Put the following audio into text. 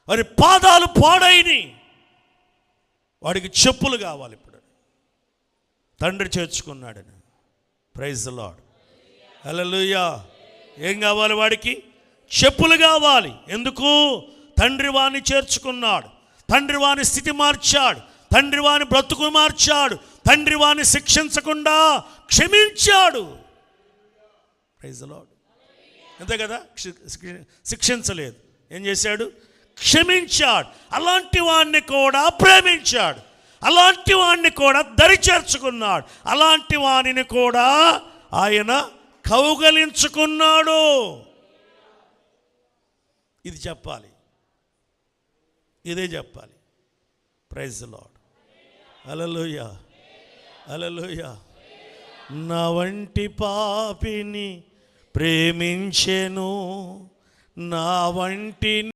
వారి పాదాలు పాడైని, వాడికి చెప్పులు కావాలి. ఇప్పుడు తండ్రి చేర్చుకున్నాడని. Praise the lord. హల్లెలూయా. ఏం కావాలి వాడికి? చెప్పులు కావాలి. ఎందుకు? తండ్రి వాణ్ణి చేర్చుకున్నాడు, తండ్రి వాని స్థితి మార్చాడు, తండ్రి వాని బ్రతుకు మార్చాడు, తండ్రి వాని శిక్షించకుండా క్షమించాడు. Praise the Lord. అంతే కదా? శిక్షించలేదు, ఏం చేశాడు? క్షమించాడు. అలాంటి వాణ్ణి కూడా ప్రేమించాడు, అలాంటి వాణ్ణి కూడా దరి చేర్చుకున్నాడు, అలాంటి వాణిని కూడా ఆయన కౌగలించుకున్నాడు. ఇది చెప్పాలి, ఇదే చెప్పాలి. Praise the lord. Hallelujah, hallelujah. నా వంటి పాపిని ప్రేమించెను, నా వంటి